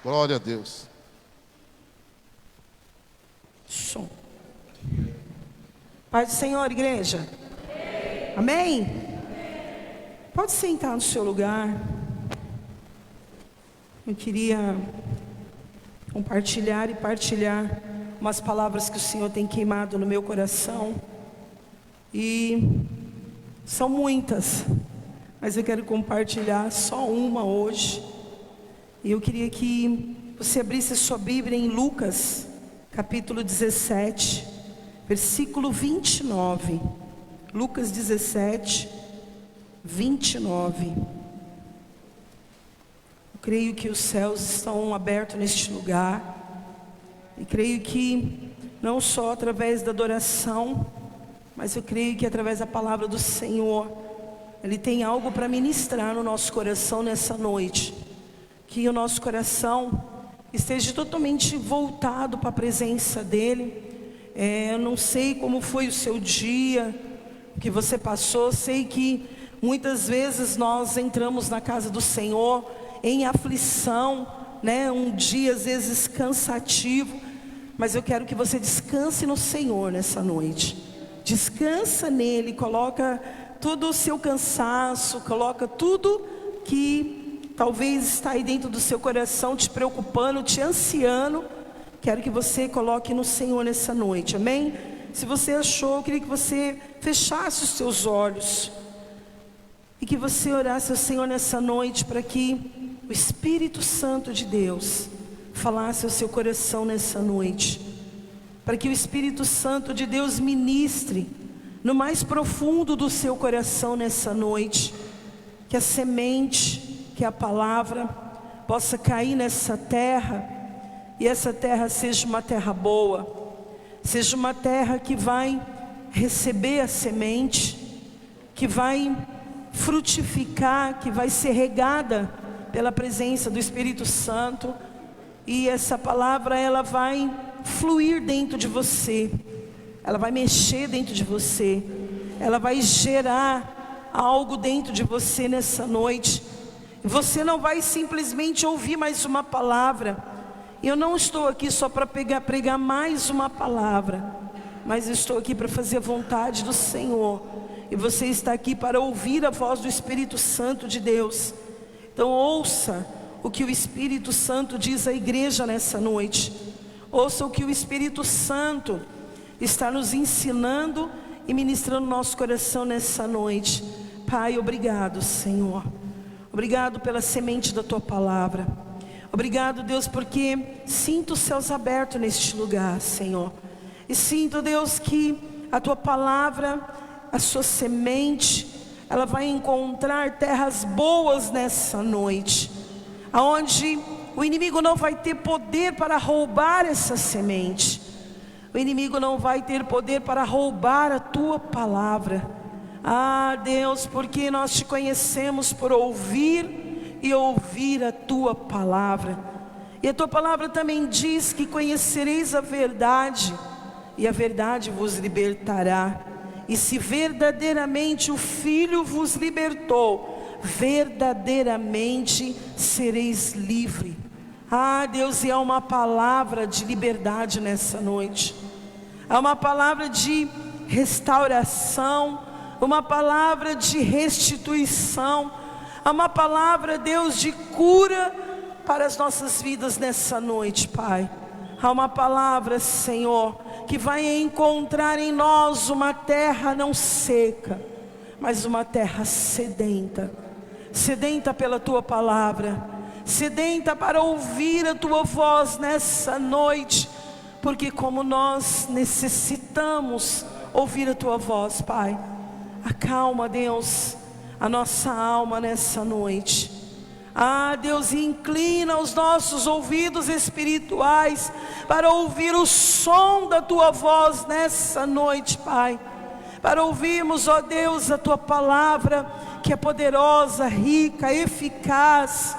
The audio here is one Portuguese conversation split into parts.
Glória a Deus. Som. Paz do Senhor, igreja. Amém? Pode sentar no seu lugar. Eu queria compartilhar e partilhar umas palavras que o Senhor tem queimado no meu coração. E são muitas, mas eu quero compartilhar só uma hoje. E eu queria que você abrisse a sua Bíblia em Lucas, capítulo 17, versículo 29. Lucas 17, 29. Eu creio que os céus estão abertos neste lugar. E creio que não só através da adoração, mas eu creio que através da palavra do Senhor, Ele tem algo para ministrar no nosso coração nessa noite. Que o nosso coração esteja totalmente voltado para a presença dEle. Eu não sei como foi o seu dia, o que você passou. Sei que muitas vezes nós entramos na casa do Senhor em aflição, né? Um dia às vezes cansativo. Mas eu quero que você descanse no Senhor nessa noite. Descansa nele, coloca todo o seu cansaço, coloca tudo que talvez está aí dentro do seu coração te preocupando, te ansiando. Quero que você coloque no Senhor nessa noite, amém? Se você achou, eu queria que você fechasse os seus olhos e que você orasse ao Senhor nessa noite, para que o Espírito Santo de Deus falasse ao seu coração nessa noite, para que o Espírito Santo de Deus ministre no mais profundo do seu coração nessa noite, que a semente, que a palavra possa cair nessa terra, e essa terra seja uma terra boa, seja uma terra que vai receber a semente, que vai frutificar, que vai ser regada pela presença do Espírito Santo, e essa palavra ela vai fluir dentro de você, ela vai mexer dentro de você, ela vai gerar algo dentro de você nessa noite. Você não vai simplesmente ouvir mais uma palavra. Eu não estou aqui só para pregar mais uma palavra, mas eu estou aqui para fazer a vontade do Senhor. E você está aqui para ouvir a voz do Espírito Santo de Deus. Então ouça o que o Espírito Santo diz à igreja nessa noite. Ouça o que o Espírito Santo está nos ensinando e ministrando no nosso coração nessa noite. Pai, obrigado, Senhor. Obrigado pela semente da Tua palavra. Obrigado, Deus, porque sinto os céus abertos neste lugar, Senhor. E sinto, Deus, que a Tua palavra, a sua semente, ela vai encontrar terras boas nessa noite, aonde o inimigo não vai ter poder para roubar essa semente. O inimigo não vai ter poder para roubar a Tua palavra. Ah, Deus, porque nós Te conhecemos por ouvir e ouvir a Tua palavra. E a Tua palavra também diz que conhecereis a verdade, e a verdade vos libertará. E se verdadeiramente o Filho vos libertou, verdadeiramente sereis livre. Ah, Deus, e há uma palavra de liberdade nessa noite. Há uma palavra de restauração, uma palavra de restituição, há uma palavra, Deus, de cura para as nossas vidas nessa noite, Pai. Há uma palavra, Senhor, que vai encontrar em nós uma terra não seca, mas uma terra sedenta, sedenta pela Tua palavra, sedenta para ouvir a Tua voz nessa noite, porque como nós necessitamos ouvir a Tua voz, Pai. Acalma, Deus, a nossa alma nessa noite. Ah, Deus, inclina os nossos ouvidos espirituais para ouvir o som da Tua voz nessa noite, Pai. Para ouvirmos, ó Deus, a Tua palavra, que é poderosa, rica, eficaz.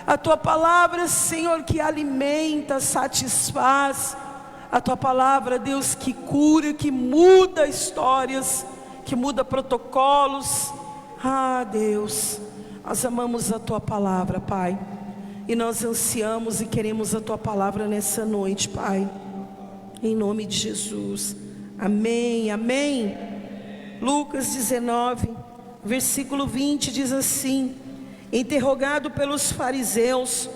A Tua palavra, Senhor, que alimenta, satisfaz. A Tua palavra, Deus, que cura, que muda histórias, que muda protocolos. Ah, Deus, nós amamos a Tua palavra, Pai. E nós ansiamos e queremos a Tua palavra nessa noite, Pai, em nome de Jesus, amém, amém. Lucas 19, versículo 20 diz assim: interrogado pelos fariseus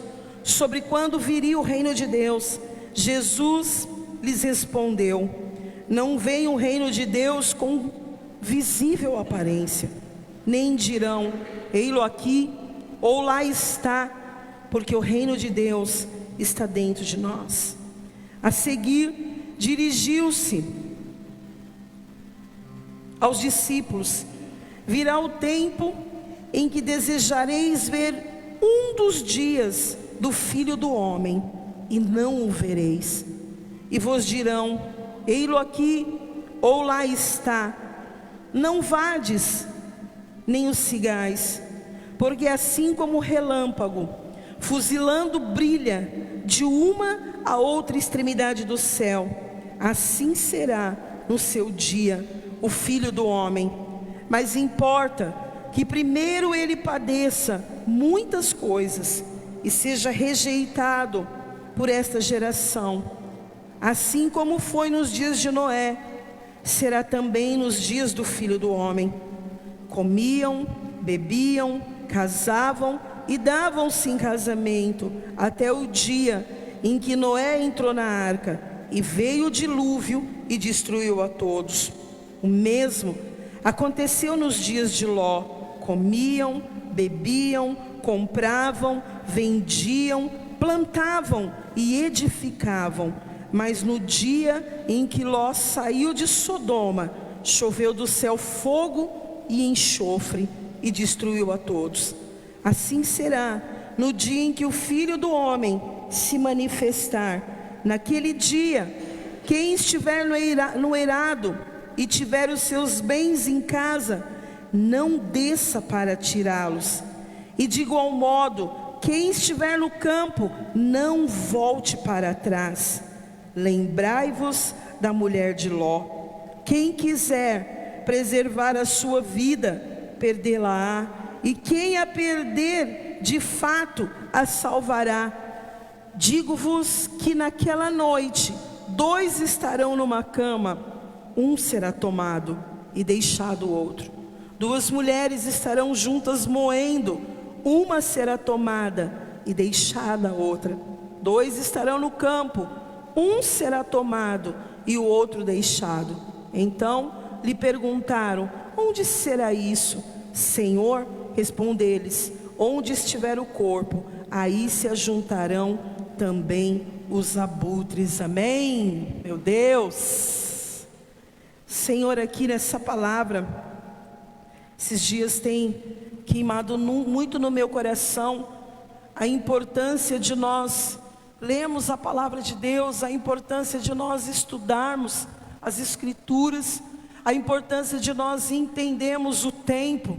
sobre quando viria o reino de Deus, Jesus lhes respondeu: não vem o reino de Deus com visível aparência, nem dirão ei-lo aqui ou lá está, porque o reino de Deus está dentro de nós. A seguir dirigiu-se aos discípulos: virá o tempo em que desejareis ver um dos dias do Filho do Homem, e não o vereis. E vos dirão: ei-lo aqui ou lá está. Não vades, nem os sigais, porque assim como o relâmpago, fuzilando, brilha de uma a outra extremidade do céu, assim será no seu dia o Filho do Homem. Mas importa que primeiro ele padeça muitas coisas e seja rejeitado por esta geração. Assim como foi nos dias de Noé, será também nos dias do Filho do Homem. Comiam, bebiam, casavam e davam-se em casamento, até o dia em que Noé entrou na arca, e veio o dilúvio e destruiu a todos. O mesmo aconteceu nos dias de Ló. Comiam, bebiam, compravam, vendiam, plantavam e edificavam. Mas no dia em que Ló saiu de Sodoma, choveu do céu fogo e enxofre e destruiu a todos. Assim será no dia em que o Filho do Homem se manifestar. Naquele dia, quem estiver no eirado e tiver os seus bens em casa, não desça para tirá-los. E de igual modo, quem estiver no campo, não volte para trás. Lembrai-vos da mulher de Ló. Quem quiser preservar a sua vida, perdê-la-á, e quem a perder, de fato a salvará. Digo-vos que naquela noite, 2 estarão numa cama, um será tomado e deixado o outro. 2 mulheres estarão juntas moendo, uma será tomada e deixada a outra. 2 estarão no campo, um será tomado e o outro deixado. Então lhe perguntaram: onde será isso? Senhor, respondeu-lhes: onde estiver o corpo, aí se ajuntarão também os abutres. Amém? Meu Deus, Senhor, aqui nessa palavra, esses dias tem queimado muito no meu coração a importância de nós lermos a palavra de Deus, a importância de nós estudarmos as Escrituras, a importância de nós entendermos o tempo,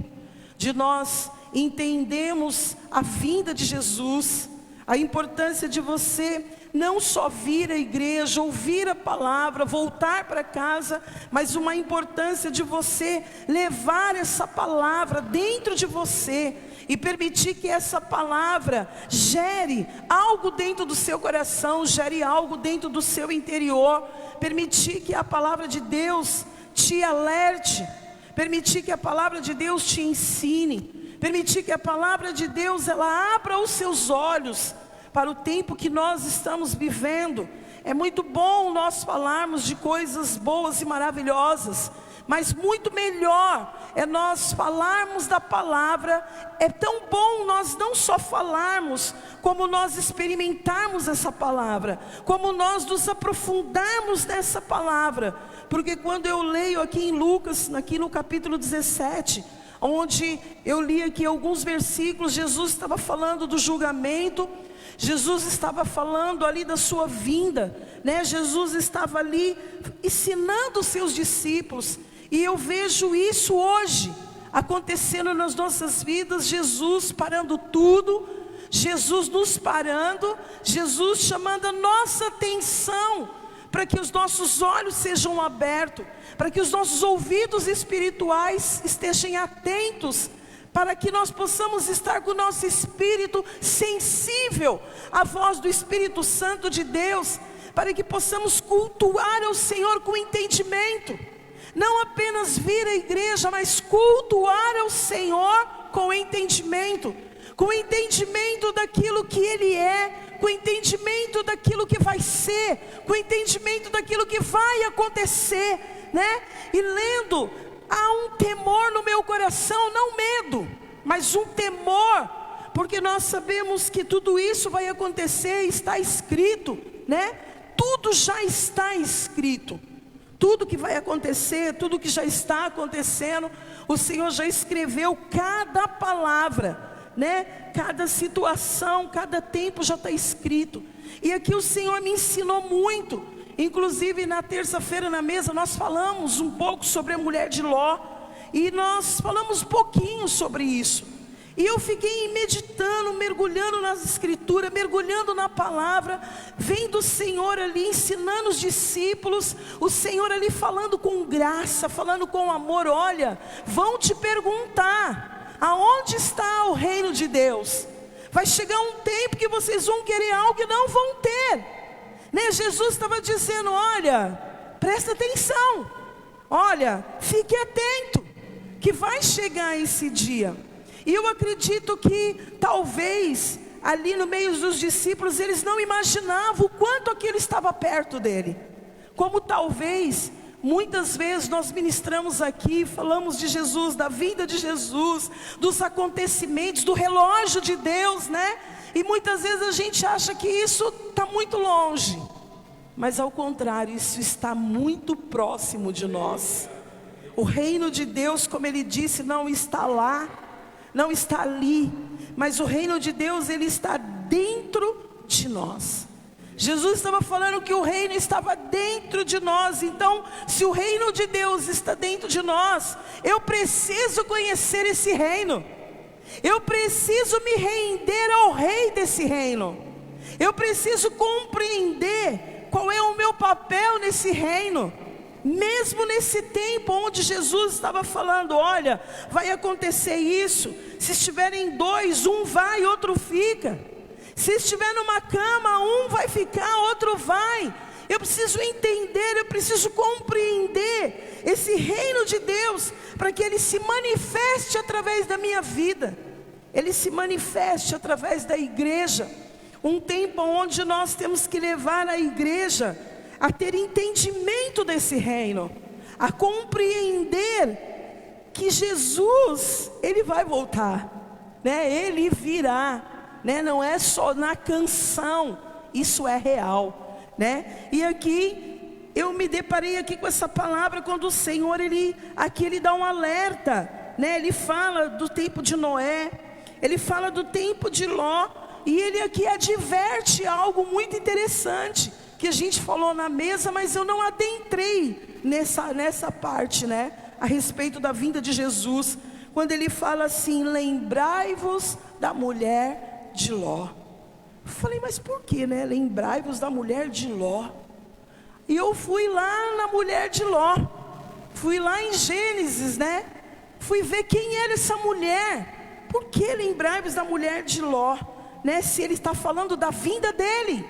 de nós entendermos a vinda de Jesus, a importância de você não só vir à igreja, ouvir a palavra, voltar para casa, mas uma importância de você levar essa palavra dentro de você e permitir que essa palavra gere algo dentro do seu coração, gere algo dentro do seu interior. Permitir que a palavra de Deus te alerte, permitir que a palavra de Deus te ensine, permitir que a palavra de Deus ela abra os seus olhos para o tempo que nós estamos vivendo. É muito bom nós falarmos de coisas boas e maravilhosas, mas muito melhor é nós falarmos da palavra. É tão bom nós não só falarmos, como nós experimentarmos essa palavra, como nós nos aprofundarmos nessa palavra. Porque quando eu leio aqui em Lucas, aqui no capítulo 17, onde eu li aqui alguns versículos, Jesus estava falando do julgamento, Jesus estava falando ali da sua vinda, né? Jesus estava ali ensinando os seus discípulos. E eu vejo isso hoje acontecendo nas nossas vidas. Jesus parando tudo, Jesus nos parando, Jesus chamando a nossa atenção para que os nossos olhos sejam abertos, para que os nossos ouvidos espirituais estejam atentos para que nós possamos estar com o nosso espírito sensível à voz do Espírito Santo de Deus, para que possamos cultuar ao Senhor com entendimento, não apenas vir à igreja, mas cultuar ao Senhor com entendimento daquilo que Ele é, com entendimento daquilo que vai ser, com entendimento daquilo que vai acontecer, né? E lendo, há um temor no meu coração, não medo, mas um temor, porque nós sabemos que tudo isso vai acontecer, está escrito, né? Tudo já está escrito, tudo que vai acontecer, tudo que já está acontecendo, o Senhor já escreveu cada palavra, né? Cada situação, cada tempo já está escrito. E aqui o Senhor me ensinou muito. Inclusive na terça-feira na mesa nós falamos um pouco sobre a mulher de Ló, e nós falamos um pouquinho sobre isso. E eu fiquei meditando, mergulhando nas escrituras, mergulhando na palavra, vendo o Senhor ali ensinando os discípulos, o Senhor ali falando com graça, falando com amor. Olha, vão te perguntar, aonde está o reino de Deus? Vai chegar um tempo que vocês vão querer algo que não vão ter, né? Jesus estava dizendo, olha, presta atenção, olha, fique atento, que vai chegar esse dia. E eu acredito que talvez ali no meio dos discípulos eles não imaginavam o quanto aquilo estava perto dele. Como talvez muitas vezes nós ministramos aqui, falamos de Jesus, da vinda de Jesus, dos acontecimentos, do relógio de Deus, né? E muitas vezes a gente acha que isso está muito longe, mas ao contrário, isso está muito próximo de nós. O reino de Deus, como ele disse, não está lá, não está ali, mas o reino de Deus, ele está dentro de nós. Jesus estava falando que o reino estava dentro de nós. Então, se o reino de Deus está dentro de nós, eu preciso conhecer esse reino, eu preciso me render ao rei desse reino, eu preciso compreender qual é o meu papel nesse reino. Mesmo nesse tempo onde Jesus estava falando, olha, vai acontecer isso, se estiverem dois, um vai, outro fica. Se estiver numa cama, um vai ficar, outro vai. Eu preciso entender, eu preciso compreender esse reino de Deus, para que ele se manifeste através da minha vida, ele se manifeste através da igreja. Um tempo onde nós temos que levar a igreja a ter entendimento desse reino, a compreender que Jesus, ele vai voltar, né? Ele virá, né? Não é só na canção, isso é real, né? E aqui eu me deparei aqui com essa palavra quando o Senhor, ele dá um alerta, né? Ele fala do tempo de Noé, ele fala do tempo de Ló, e ele aqui adverte algo muito interessante, que a gente falou na mesa, mas eu não adentrei nessa parte, né? A respeito da vinda de Jesus, quando ele fala assim, lembrai-vos da mulher de Ló. Eu falei, mas por que, né? Lembrai-vos da mulher de Ló. E eu fui lá na mulher de Ló, fui lá em Gênesis, né? Fui ver quem era essa mulher. Por que lembrai-vos da mulher de Ló, né? Se ele está falando da vinda dele,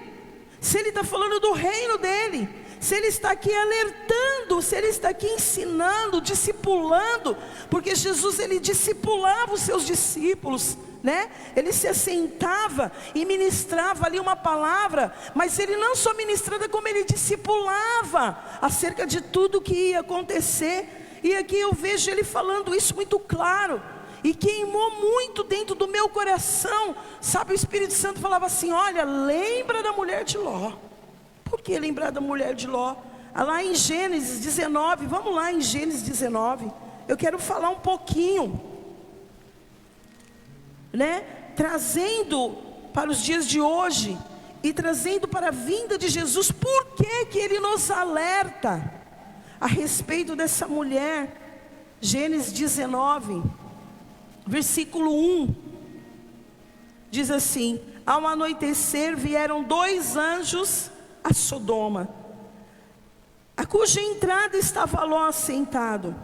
se ele está falando do reino dele, se ele está aqui alertando, se ele está aqui ensinando, discipulando, porque Jesus, ele discipulava os seus discípulos, né? Ele se assentava e ministrava ali uma palavra, mas ele não só ministrava, como ele discipulava acerca de tudo que ia acontecer. E aqui eu vejo ele falando isso muito claro, e queimou muito dentro do meu coração, sabe? O Espírito Santo falava assim, olha, lembra da mulher de Ló. Por que lembrar da mulher de Ló? Lá em Gênesis 19, vamos lá em Gênesis 19, eu quero falar um pouquinho, né? Trazendo para os dias de hoje, e trazendo para a vinda de Jesus. Por que que ele nos alerta a respeito dessa mulher? Gênesis 19, versículo 1, diz assim, ao anoitecer vieram 2 anjos a Sodoma, a cuja entrada estava Ló assentado.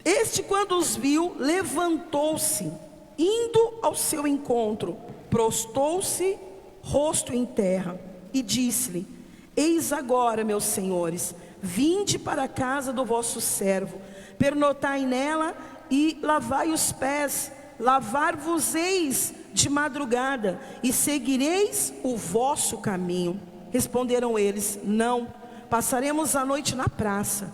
Este, quando os viu, levantou-se, indo ao seu encontro, prostou-se, rosto em terra, e disse-lhe: eis agora, meus senhores, vinde para a casa do vosso servo, pernotai nela e lavai os pés, lavar-vos-eis de madrugada, e seguireis o vosso caminho. Responderam eles: não, passaremos a noite na praça.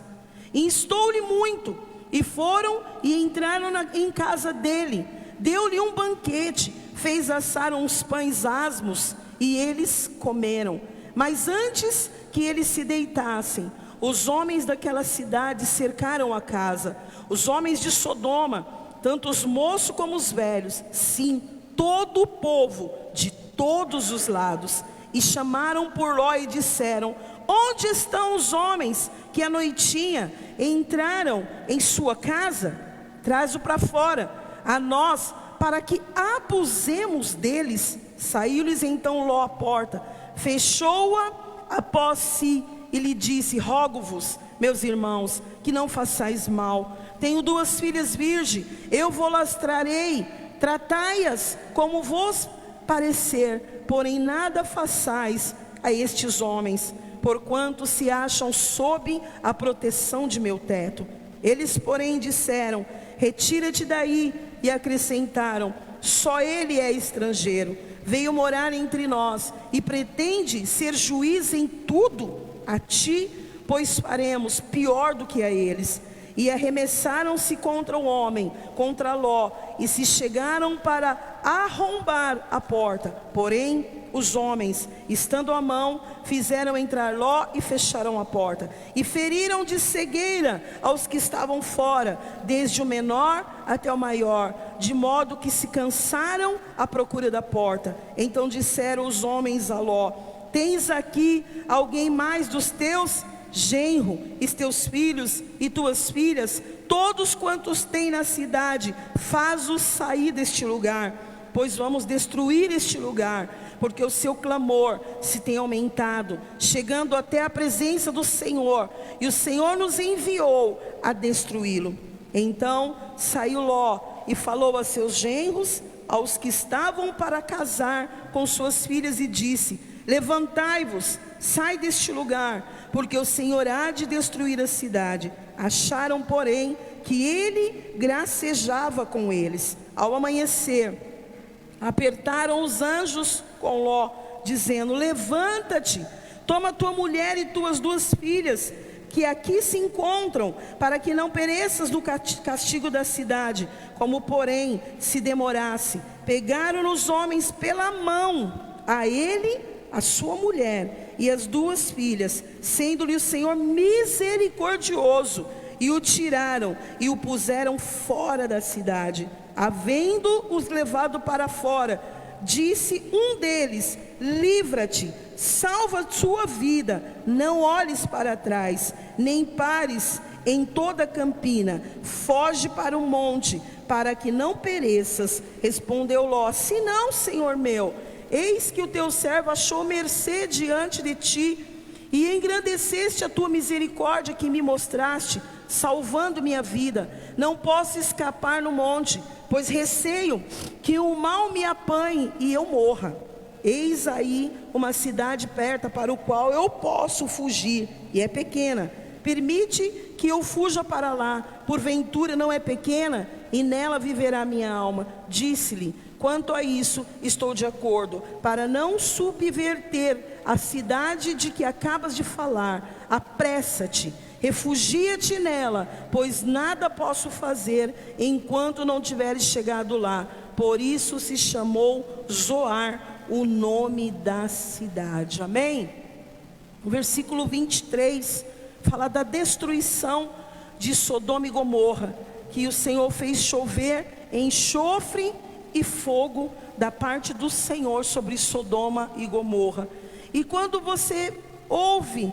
Instou-lhe muito, e foram e entraram em casa dele. Deu-lhe um banquete, fez assar uns pães asmos, e eles comeram. Mas antes que eles se deitassem, os homens daquela cidade cercaram a casa. Os homens de Sodoma, tanto os moços como os velhos, sim, todo o povo de todos os lados, e chamaram por Ló e disseram: onde estão os homens que à noitinha entraram em sua casa? Traze-o para fora a nós, para que abusemos deles. Saiu-lhes então Ló à porta, fechou-a após si e lhe disse: rogo-vos, meus irmãos, que não façais mal. Tenho 2 filhas virgens, eu vou-las trarei, tratai-as como vos parecer, porém nada façais a estes homens, porquanto se acham sob a proteção de meu teto. Eles, porém, disseram: retira-te daí. E acrescentaram: só ele é estrangeiro, veio morar entre nós, e pretende ser juiz em tudo. A ti, pois, faremos pior do que a eles. E arremessaram-se contra o homem, contra Ló, e se chegaram para arrombar a porta. Porém, os homens, estando à mão, fizeram entrar Ló e fecharam a porta. E feriram de cegueira aos que estavam fora, desde o menor até o maior, de modo que se cansaram à procura da porta. Então disseram os homens a Ló: tens aqui alguém mais dos teus genro, e teus filhos e tuas filhas, todos quantos tem na cidade, faz-os sair deste lugar, pois vamos destruir este lugar, porque o seu clamor se tem aumentado, chegando até a presença do Senhor, e o Senhor nos enviou a destruí-lo. Então saiu Ló e falou a seus genros, aos que estavam para casar com suas filhas, e disse: levantai-vos, sai deste lugar, porque o Senhor há de destruir a cidade. Acharam, porém, que ele gracejava com eles. Ao amanhecer, apertaram os anjos com Ló, dizendo: levanta-te, toma tua mulher e tuas 2 filhas, que aqui se encontram, para que não pereças do castigo da cidade. Como porém se demorasse, pegaram os homens pela mão, a ele, a sua mulher e as 2 filhas, sendo-lhe o Senhor misericordioso, e o tiraram e o puseram fora da cidade. Havendo-os levado para fora, disse um deles: livra-te, salva a tua vida, não olhes para trás, nem pares em toda a campina, foge para o monte, para que não pereças. Respondeu Ló: se não, Senhor meu, eis que o teu servo achou mercê diante de ti, e engrandeceste a tua misericórdia que me mostraste, salvando minha vida. Não posso escapar no monte, pois receio que o mal me apanhe e eu morra. Eis aí uma cidade perto, para o qual eu posso fugir, e é pequena. Permite que eu fuja para lá, porventura não é pequena, e nela viverá minha alma. Disse-lhe: quanto a isso, estou de acordo, para não subverter a cidade de que acabas de falar. Apressa-te, refugia-te nela, pois nada posso fazer enquanto não tiveres chegado lá. Por isso se chamou Zoar, o nome da cidade. Amém? O versículo 23 fala da destruição de Sodoma e Gomorra, que o Senhor fez chover enxofre e fogo da parte do Senhor sobre Sodoma e Gomorra. E quando você ouve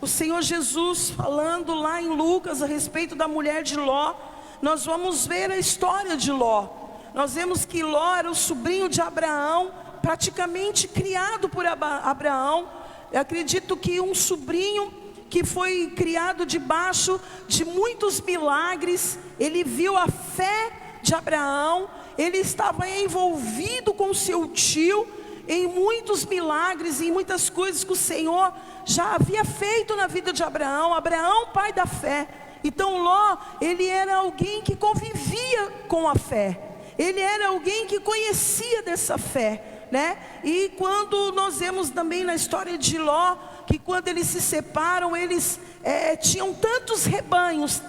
o Senhor Jesus falando lá em Lucas a respeito da mulher de Ló, nós vamos ver a história de Ló. Nós vemos que Ló era o sobrinho de Abraão, praticamente criado por Abraão. Eu acredito que um sobrinho que foi criado debaixo de muitos milagres. Ele viu a fé de Abraão, ele estava envolvido com seu tio em muitos milagres, em muitas coisas que o Senhor já havia feito na vida de Abraão. Abraão, pai da fé. Então Ló, ele era alguém que convivia com a fé, ele era alguém que conhecia dessa fé, né? E quando nós vemos também na história de Ló, que quando eles se separam, eles tinham tantos rebanhos,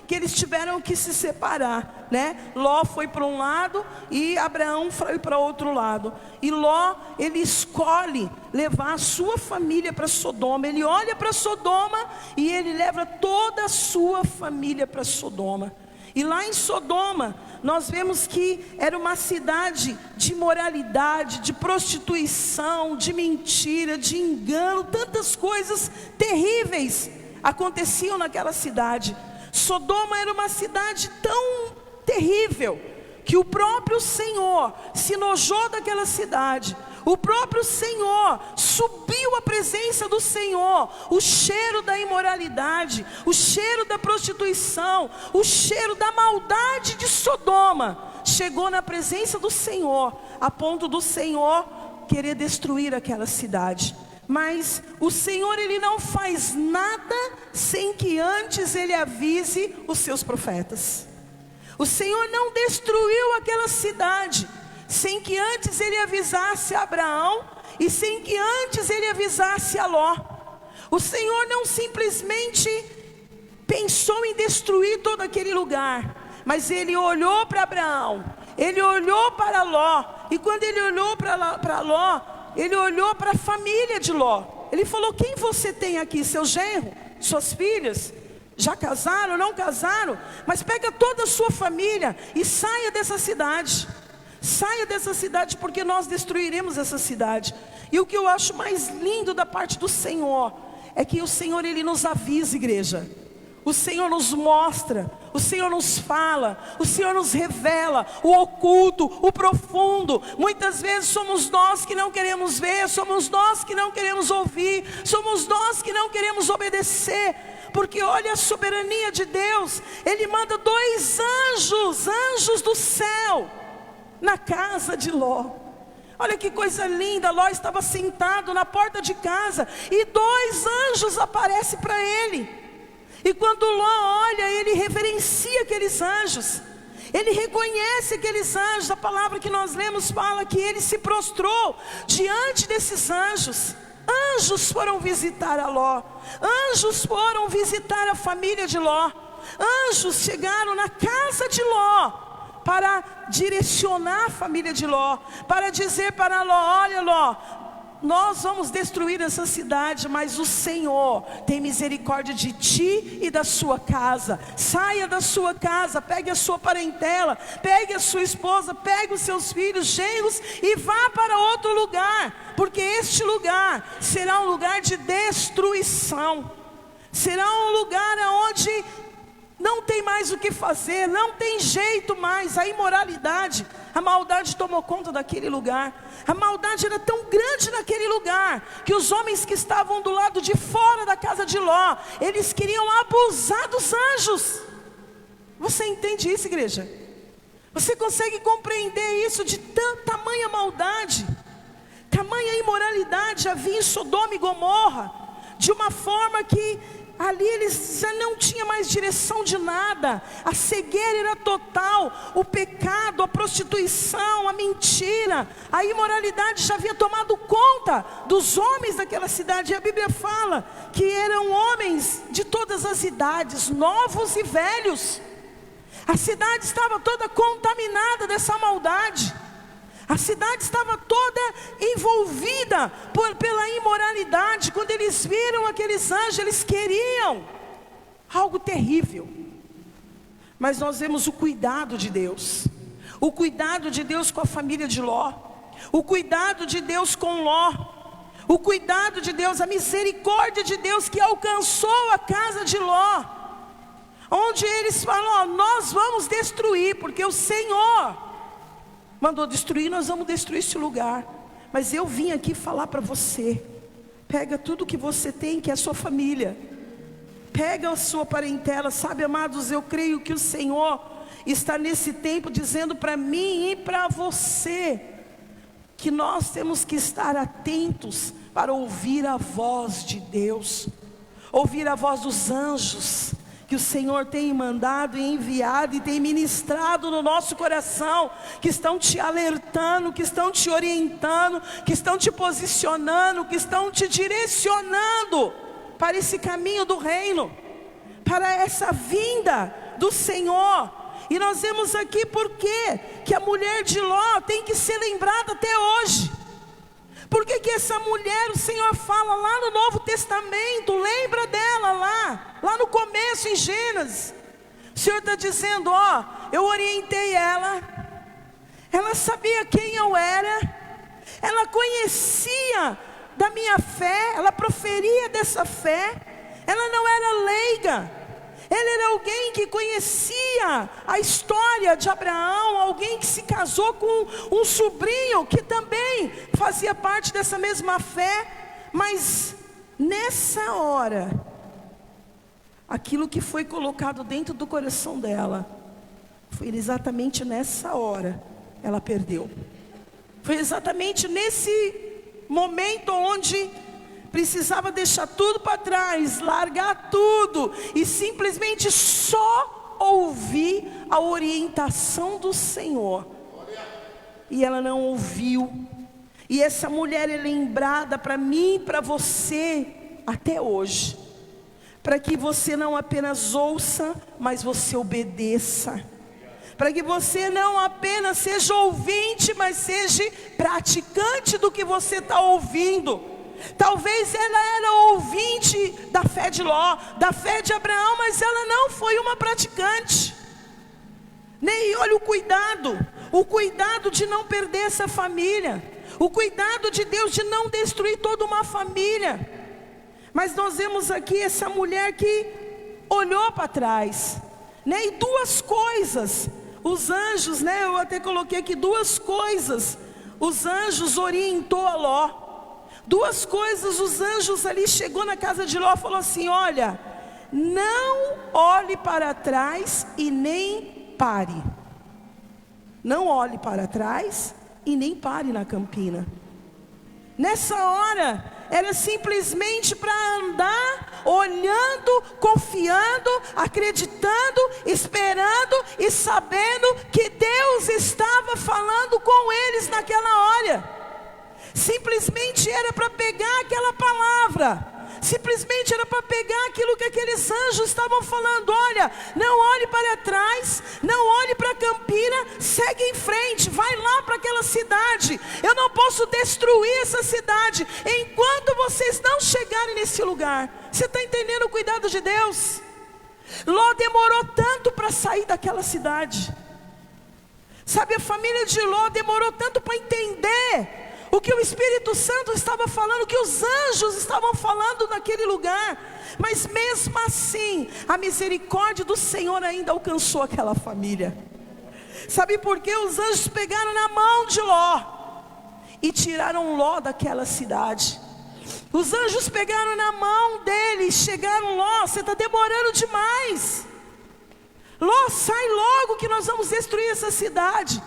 que eles tiveram que se separar, né? Ló foi para um lado e Abraão foi para outro lado. E Ló, ele escolhe levar a sua família para Sodoma. Ele olha para Sodoma e ele leva toda a sua família para Sodoma. E lá em Sodoma, nós vemos que era uma cidade de imoralidade, de prostituição, de mentira, de engano. Tantas coisas terríveis aconteciam naquela cidade. Sodoma era uma cidade tão terrível que o próprio Senhor se nojou daquela cidade. O próprio Senhor subiu à presença do Senhor. O cheiro da imoralidade, o cheiro da prostituição, o cheiro da maldade de Sodoma chegou na presença do Senhor, a ponto do Senhor querer destruir aquela cidade. Mas o Senhor, ele não faz nada sem que antes ele avise os seus profetas. O Senhor não destruiu aquela cidade sem que antes ele avisasse a Abraão e sem que antes ele avisasse a Ló. O Senhor não simplesmente pensou em destruir todo aquele lugar, mas ele olhou para Abraão, ele olhou para Ló, e quando ele olhou para Ló, ele olhou para a família de Ló. Ele falou: quem você tem aqui? Seu genro? Suas filhas? Já casaram? Não casaram? Mas pega toda a sua família e saia dessa cidade. Saia dessa cidade, porque nós destruiremos essa cidade. E o que eu acho mais lindo da parte do Senhor é que o Senhor, ele nos avisa, igreja. O Senhor nos mostra, o Senhor nos fala, o Senhor nos revela o oculto, o profundo. Muitas vezes somos nós que não queremos ver, somos nós que não queremos ouvir, somos nós que não queremos obedecer. Porque olha a soberania de Deus. Ele manda 2 anjos do céu na casa de Ló. Olha que coisa linda. Ló estava sentado na porta de casa e 2 anjos aparecem para ele. E quando Ló olha, ele reverencia aqueles anjos, ele reconhece aqueles anjos. A palavra que nós lemos fala que ele se prostrou diante desses anjos. Anjos foram visitar a Ló, anjos foram visitar a família de Ló, anjos chegaram na casa de Ló para direcionar a família de Ló, para dizer para Ló: olha, Ló, nós vamos destruir essa cidade, mas o Senhor tem misericórdia de ti e da sua casa. Saia da sua casa, pegue a sua parentela, pegue a sua esposa, pegue os seus filhos, genros e vá para outro lugar, porque este lugar será um lugar de destruição. Será um lugar onde não tem mais o que fazer, não tem jeito mais. A imoralidade, a maldade tomou conta daquele lugar. A maldade era tão grande naquele lugar, que os homens que estavam do lado de fora da casa de Ló, eles queriam abusar dos anjos. Você entende isso, igreja? Você consegue compreender isso? De tamanha maldade, tamanha imoralidade havia em Sodoma e Gomorra, de uma forma que ali eles já não tinham mais direção de nada. A cegueira era total. O pecado, a prostituição, a mentira, a imoralidade já havia tomado conta dos homens daquela cidade. E a Bíblia fala que eram homens de todas as idades, novos e velhos. A cidade estava toda contaminada dessa maldade. A cidade estava toda envolvida pela imoralidade. Quando eles viram aqueles anjos, eles queriam algo terrível. Mas nós vemos o cuidado de Deus. O cuidado de Deus com a família de Ló. O cuidado de Deus com Ló. O cuidado de Deus, a misericórdia de Deus que alcançou a casa de Ló. Onde eles falam: ó, nós vamos destruir, porque o Senhor mandou destruir, nós vamos destruir esse lugar. Mas eu vim aqui falar para você Pega tudo que você tem, que é a sua família. Pega a sua parentela. Sabe, amados, eu creio que o Senhor está nesse tempo dizendo para mim e para você que nós temos que estar atentos para ouvir a voz de Deus, ouvir a voz dos anjos que o Senhor tem mandado e enviado e tem ministrado no nosso coração, que estão te alertando, que estão te orientando, que estão te posicionando, que estão te direcionando para esse caminho do reino, para essa vinda do Senhor. E nós vemos aqui porque que a mulher de Ló tem que ser lembrada até hoje. Por que que essa mulher, o Senhor fala lá no Novo Testamento, lembra dela lá no começo em Gênesis. O Senhor está dizendo, ó, eu orientei ela sabia quem eu era, ela conhecia da minha fé, ela proferia dessa fé, ela não era leiga, ela era alguém que conhecia a história de Abraão, alguém que se casou com um sobrinho que também fazia parte dessa mesma fé. Mas nessa hora, aquilo que foi colocado dentro do coração dela, foi exatamente nessa hora, ela perdeu. Foi exatamente nesse momento onde precisava deixar tudo para trás, largar tudo e simplesmente só ouvir a orientação do Senhor. E ela não ouviu. E essa mulher é lembrada para mim e para você até hoje, para que você não apenas ouça, mas você obedeça, para que você não apenas seja ouvinte, mas seja praticante do que você está ouvindo. Talvez ela era ouvinte da fé de Ló, da fé de Abraão, mas ela não foi uma praticante. Nem olha o cuidado de não perder essa família, o cuidado de Deus de não destruir toda uma família. Mas nós vemos aqui essa mulher que olhou para trás, né? E duas coisas, os anjos, né? Eu até coloquei aqui duas coisas, os anjos orientou a Ló. Duas coisas, os anjos ali chegou na casa de Ló e falou assim, olha, não olhe para trás e nem pare. Não olhe para trás e nem pare na campina. Nessa hora, era simplesmente para andar, olhando, confiando, acreditando, esperando e sabendo que Deus estava falando com eles naquela hora. Simplesmente era para pegar aquela palavra, simplesmente era para pegar aquilo que aqueles anjos estavam falando. Olha, não olhe para trás, não olhe para a campina, segue em frente, vai lá para aquela cidade. Eu não posso destruir essa cidade enquanto vocês não chegarem nesse lugar. Você está entendendo o cuidado de Deus? Ló demorou tanto para sair daquela cidade. Sabe, a família de Ló demorou tanto para entender o que o Espírito Santo estava falando, o que os anjos estavam falando naquele lugar. Mas mesmo assim, a misericórdia do Senhor ainda alcançou aquela família. Sabe por quê? Os anjos pegaram na mão de Ló e tiraram Ló daquela cidade. Os anjos pegaram na mão dele e chegaram: Ló, você está demorando demais. Ló, sai logo que nós vamos destruir essa cidade.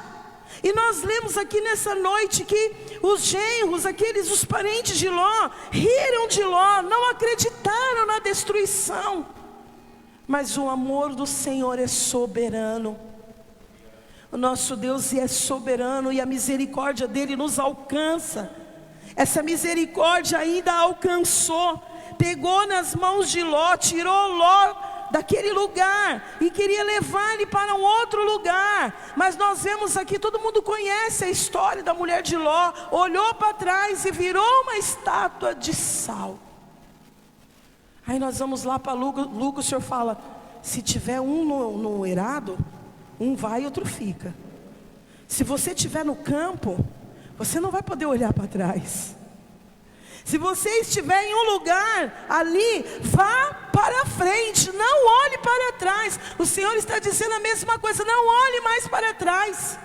E nós lemos aqui nessa noite que os genros, os parentes de Ló, riram de Ló, não acreditaram na destruição. Mas o amor do Senhor é soberano. O nosso Deus é soberano e a misericórdia dele nos alcança. Essa misericórdia ainda alcançou, pegou nas mãos de Ló, tirou Ló daquele lugar e queria levar ele para um outro lugar. Mas nós vemos aqui, todo mundo conhece a história da mulher de Ló. Olhou para trás e virou uma estátua de sal. Aí nós vamos lá para Lucas, o Senhor fala: se tiver um no eirado, um vai e outro fica. Se você estiver no campo, você não vai poder olhar para trás. Se você estiver em um lugar ali, vá para frente, não olhe para trás. O Senhor está dizendo a mesma coisa: não olhe mais para trás.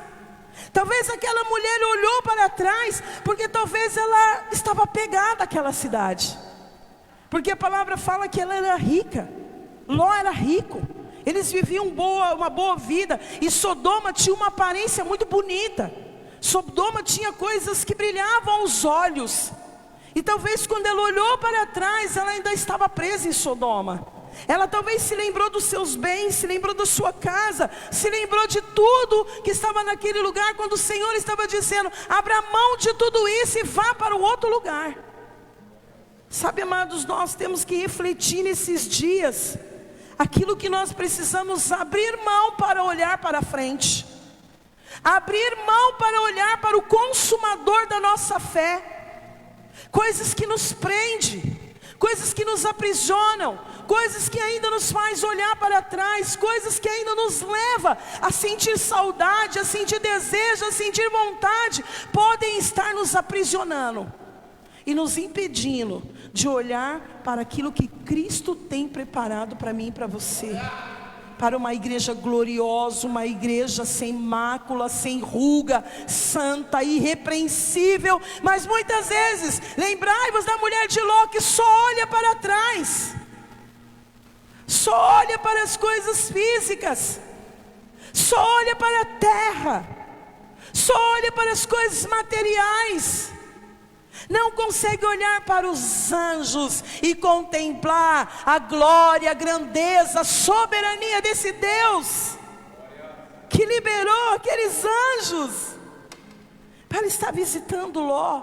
Talvez aquela mulher olhou para trás, porque talvez ela estava apegada àquela cidade. Porque a palavra fala que ela era rica. Ló era rico. Eles viviam uma boa vida. E Sodoma tinha uma aparência muito bonita. Sodoma tinha coisas que brilhavam aos olhos. E talvez quando ela olhou para trás, ela ainda estava presa em Sodoma. Ela talvez se lembrou dos seus bens, se lembrou da sua casa, se lembrou de tudo que estava naquele lugar, quando o Senhor estava dizendo: abra mão de tudo isso e vá para o outro lugar. Sabe, amados, nós temos que refletir nesses dias aquilo que nós precisamos abrir mão para olhar para frente, abrir mão para olhar para o consumador da nossa fé. Coisas que nos prendem, coisas que nos aprisionam, coisas que ainda nos faz olhar para trás, coisas que ainda nos leva a sentir saudade, a sentir desejo, a sentir vontade, podem estar nos aprisionando e nos impedindo de olhar para aquilo que Cristo tem preparado para mim e para você. Para uma igreja gloriosa, uma igreja sem mácula, sem ruga, santa, irrepreensível. Mas muitas vezes, lembrai-vos da mulher de Ló, que só olha para trás, só olha para as coisas físicas, só olha para a terra, só olha para as coisas materiais. Não consegue olhar para os anjos e contemplar a glória, a grandeza, a soberania desse Deus que liberou aqueles anjos para estar visitando Ló.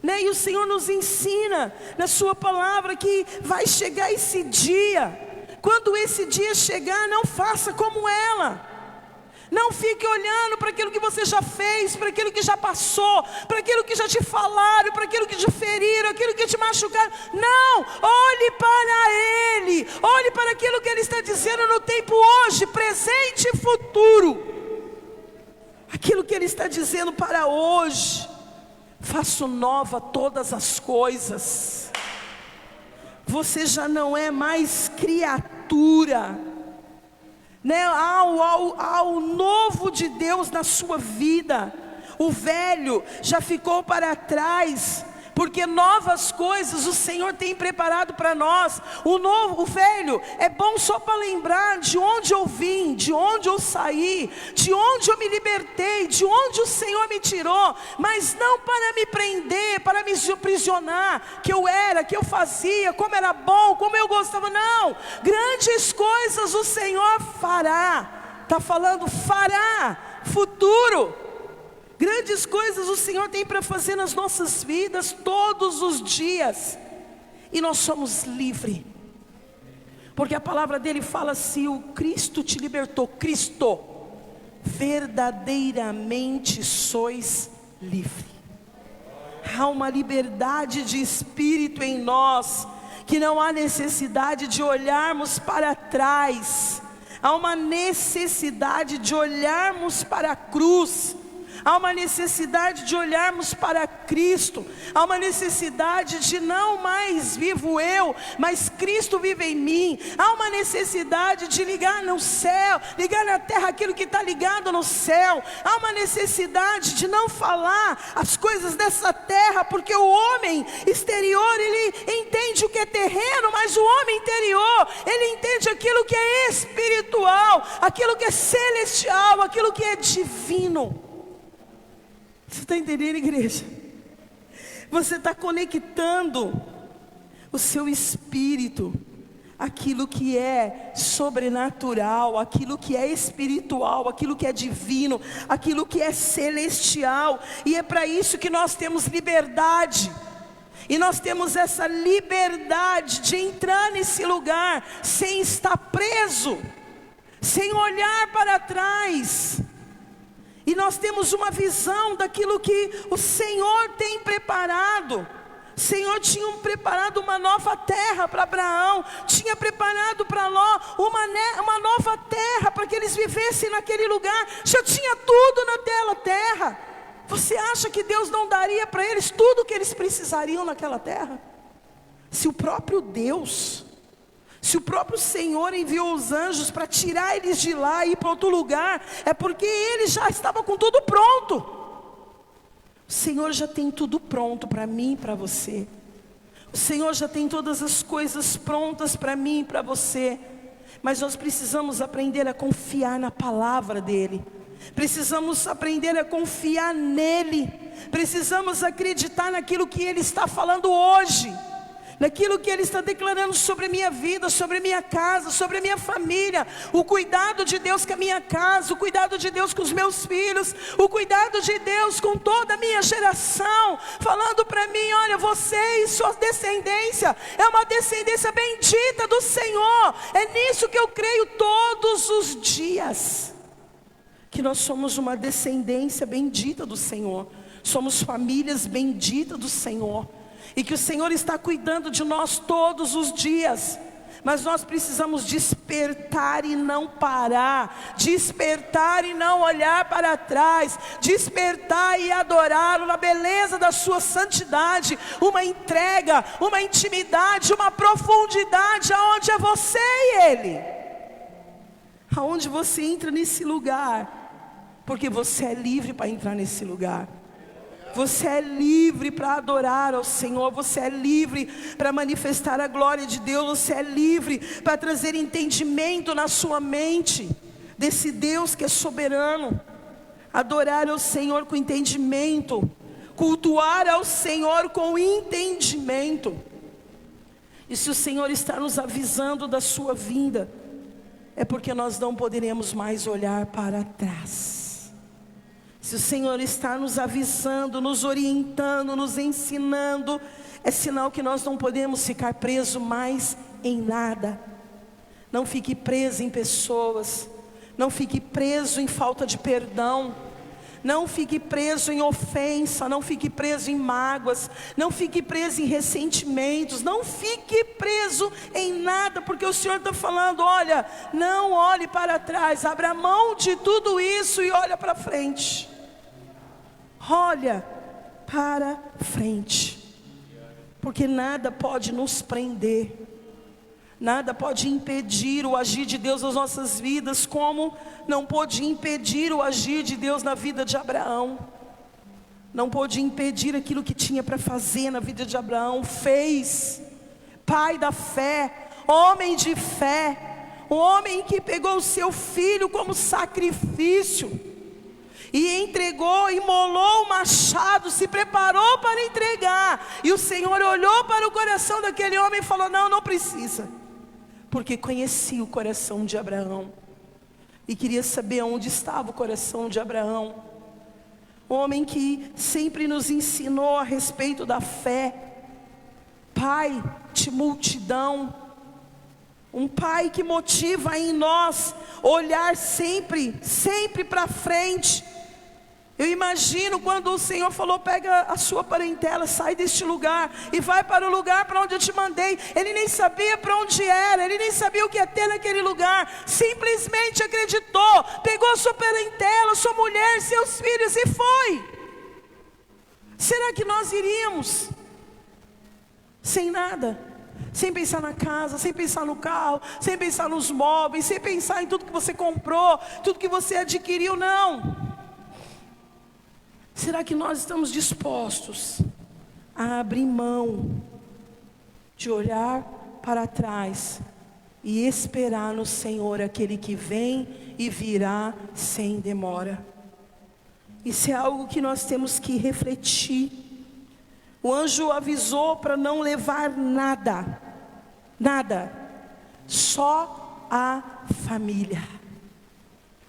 E o Senhor nos ensina na sua palavra que vai chegar esse dia. Quando esse dia chegar, não faça como ela. Não fique olhando para aquilo que você já fez, para aquilo que já passou, para aquilo que já te falaram, para aquilo que te feriram, aquilo que te machucaram. Não, olhe para Ele, olhe para aquilo que Ele está dizendo no tempo hoje, presente e futuro. Aquilo que Ele está dizendo para hoje: faço nova todas as coisas. Você já não é mais criatura. Há o novo de Deus na sua vida. O velho já ficou para trás, porque novas coisas o Senhor tem preparado para nós. O velho é bom só para lembrar de onde eu vim, de onde eu saí, de onde eu me libertei, de onde o Senhor me tirou, mas não para me prender, para me aprisionar, que eu era, que eu fazia, como era bom, como eu gostava. Não, grandes coisas o Senhor fará. Está falando fará, futuro. Grandes coisas o Senhor tem para fazer nas nossas vidas todos os dias. E nós somos livres. Porque a palavra dele fala: se o Cristo te libertou, Cristo, verdadeiramente sois livre. Há uma liberdade de espírito em nós, que não há necessidade de olharmos para trás. Há uma necessidade de olharmos para a cruz. Há uma necessidade de olharmos para Cristo. Há uma necessidade de não mais vivo eu, mas Cristo vive em mim. Há uma necessidade de ligar no céu, ligar na terra aquilo que está ligado no céu. Há uma necessidade de não falar as coisas dessa terra, porque o homem exterior, ele entende o que é terreno, mas o homem interior, ele entende aquilo que é espiritual, aquilo que é celestial, aquilo que é divino. Você está entendendo, igreja? Você está conectando o seu espírito, aquilo que é sobrenatural, aquilo que é espiritual, aquilo que é divino, aquilo que é celestial. E é para isso que nós temos liberdade. E nós temos essa liberdade de entrar nesse lugar sem estar preso, sem olhar para trás. E nós temos uma visão daquilo que o Senhor tem preparado. O Senhor tinha preparado uma nova terra para Abraão, tinha preparado para Ló uma nova terra para que eles vivessem naquele lugar. Já tinha tudo naquela terra. Você acha que Deus não daria para eles tudo o que eles precisariam naquela terra? Se o próprio Deus Se o próprio Senhor enviou os anjos para tirar eles de lá e ir para outro lugar, é porque Ele já estava com tudo pronto. O Senhor já tem tudo pronto para mim e para você. O Senhor já tem todas as coisas prontas para mim e para você. Mas nós precisamos aprender a confiar na palavra dEle. Precisamos aprender a confiar nele. Precisamos acreditar naquilo que Ele está falando hoje, naquilo que Ele está declarando sobre a minha vida, sobre a minha casa, sobre a minha família. O cuidado de Deus com a minha casa, o cuidado de Deus com os meus filhos, o cuidado de Deus com toda a minha geração, falando para mim: olha, você e sua descendência é uma descendência bendita do Senhor. É nisso que eu creio todos os dias, que nós somos uma descendência bendita do Senhor, somos famílias benditas do Senhor, e que o Senhor está cuidando de nós todos os dias. Mas nós precisamos despertar e não parar, despertar e não olhar para trás, despertar e adorá-lo na beleza da sua santidade, uma entrega, uma intimidade, uma profundidade, aonde é você e Ele, aonde você entra nesse lugar, porque você é livre para entrar nesse lugar. Você é livre para adorar ao Senhor. Você é livre para manifestar a glória de Deus. Você é livre para trazer entendimento na sua mente desse Deus que é soberano. Adorar ao Senhor com entendimento, cultuar ao Senhor com entendimento. E se o Senhor está nos avisando da sua vinda, é porque nós não poderemos mais olhar para trás. Se o Senhor está nos avisando, nos orientando, nos ensinando, é sinal que nós não podemos ficar presos mais em nada. Não fique preso em pessoas, não fique preso em falta de perdão, não fique preso em ofensa, não fique preso em mágoas, não fique preso em ressentimentos, não fique preso em nada, porque o Senhor está falando: olha, não olhe para trás, abra mão de tudo isso e olha para frente. Olha para frente, porque nada pode nos prender, nada pode impedir o agir de Deus nas nossas vidas, como não pôde impedir o agir de Deus na vida de Abraão. Não pôde impedir aquilo que tinha para fazer na vida de Abraão. Fez. Pai da fé, homem de fé, um homem que pegou o seu filho como sacrifício e entregou, imolou o machado, se preparou para entregar. E o Senhor olhou para o coração daquele homem e falou: não, não precisa, porque conhecia o coração de Abraão e queria saber onde estava o coração de Abraão. Um homem que sempre nos ensinou a respeito da fé, pai de multidão, um pai que motiva em nós olhar sempre para frente. Eu imagino quando o Senhor falou: pega a sua parentela, sai deste lugar e vai para o lugar para onde eu te mandei. Ele nem sabia para onde era, ele nem sabia o que ia ter naquele lugar, simplesmente acreditou, pegou a sua parentela, sua mulher, seus filhos e foi. Será que nós iríamos sem nada? Sem pensar na casa, sem pensar no carro, sem pensar nos móveis, sem pensar em tudo que você comprou, tudo que você adquiriu? Não. Será que nós estamos dispostos a abrir mão de olhar para trás e esperar no Senhor, aquele que vem e virá sem demora? Isso é algo que nós temos que refletir. O anjo avisou para não levar nada, só a família.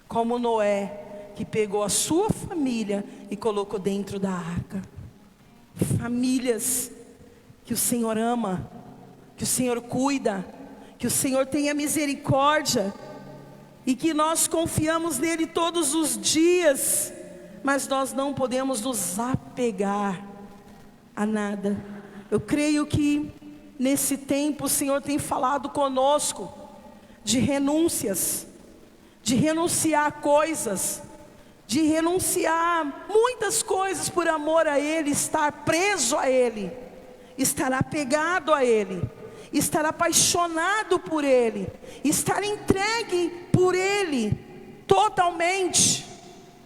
Como Noé, que pegou a sua família e colocou dentro da arca. Famílias que o Senhor ama, que o Senhor cuida, que o Senhor tenha misericórdia, e que nós confiamos nele todos os dias, mas nós não podemos nos apegar a nada. Eu creio que nesse tempo o Senhor tem falado conosco de renúncias, de renunciar a coisas, de renunciar muitas coisas por amor a Ele, estar preso a Ele, estar apegado a Ele. estar apaixonado por Ele, estar entregue por Ele, totalmente,